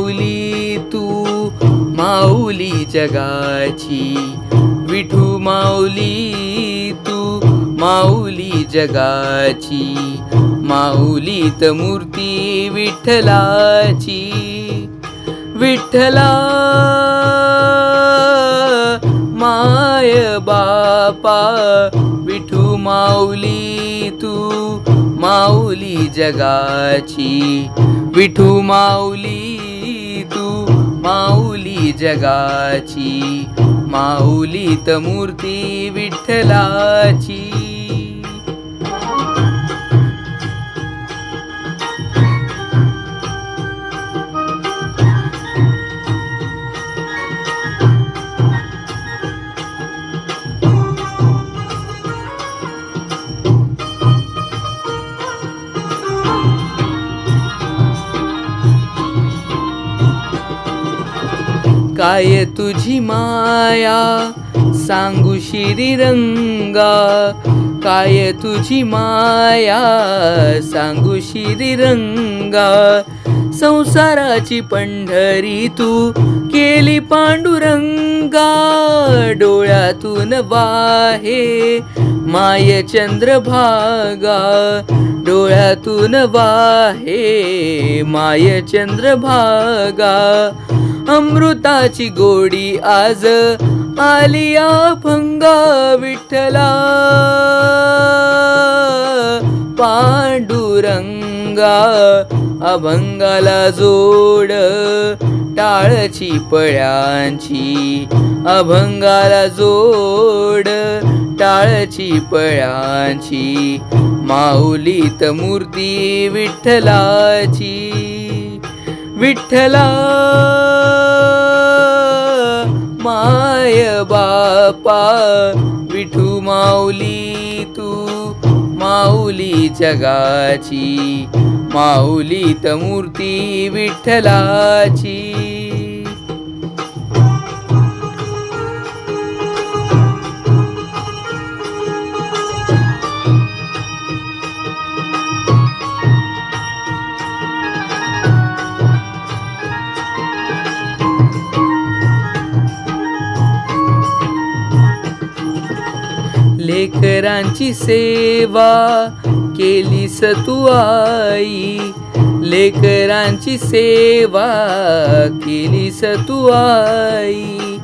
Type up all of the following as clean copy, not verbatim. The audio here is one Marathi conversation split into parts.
माऊली तू माऊली जगाची, विठू माऊली तू माऊली जगाची, माऊलीत मूर्ती विठ्ठलाची. विठ्ठला माय बापा, विठू माऊली तू माऊली जगाची, विठू माऊली तू माऊली जगाची, माऊलीत मूर्ती विठ्ठलाची. काय तुझी माया सांगू श्रीरंगा, काय तुझी माया सांगू श्रीरंगा. संसाराची पंढरी तू केली पांडुरंगा, डोळ्यातून वाहे माय चंद्रभागा, डोळ्यातून वाहे माय चंद्रभागा. अमृताची गोडी आज आली अभंगा, विठ्ठला पांडुरंगा. अभंगाला जोड टाळची पळ्यांची, अभंगाला जोड टाळची पळ्यांची, माऊलीत मूर्ती विठ्ठलाची. विठ्ठला माय बापा, विठू माऊली तू माऊली जगाची, माऊलीत मूर्ती विठ्ठलाची. लेकरांची सेवा केलीस तू आई, लेकरांची सेवा केलीस तू आई.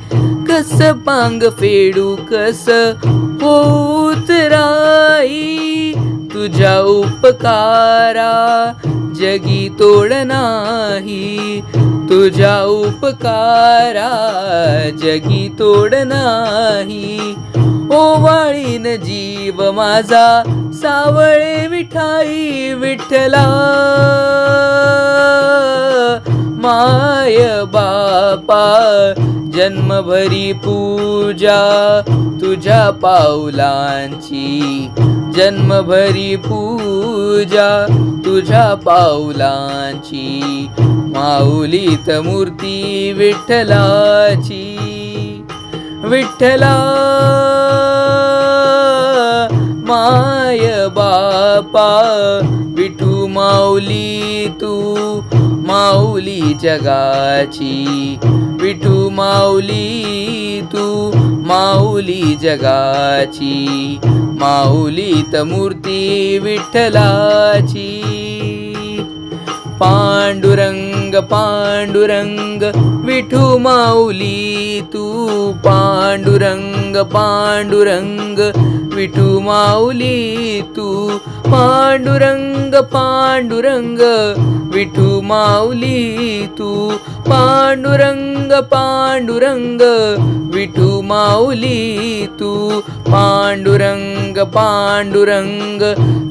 कस पांग फेडू कस होत राई, तुझ्या उपकारा जगी तोड नाही, तुझ्या उपकारा जगी तोड नाही. ओवाळीन जीव माझा सावळे विठाई, विठ्ठला माय बापा. जन्मभरी पूजा तुझ्या पाऊलांची, जन्मभरी पूजा तुझ्या पाऊलांची, माऊलीत मूर्ती विठ्ठलाची. विठ्ठला माय बापा, विठू माऊली तू माऊली जगाची, विठू माऊली तू माऊली जगाची, माऊलीत मूर्ती विठ्ठलाची. पांडुरंग पांडुरंग विठू माऊली तू, पांडुरंग पांडुरंग विठू माऊली तू, पांडुरंग पांडुरंग विठू माऊली तू, पांडुरंग पांडुरंग विठू माऊली तू, पांडुरंग पांडुरंग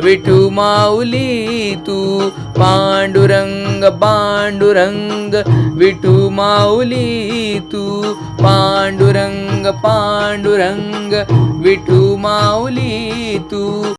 विठू माऊली तू, पांडुरंग पांडुरंग विठू माऊली तू, पांडुरंग पांडुरंग विठू माऊली तू.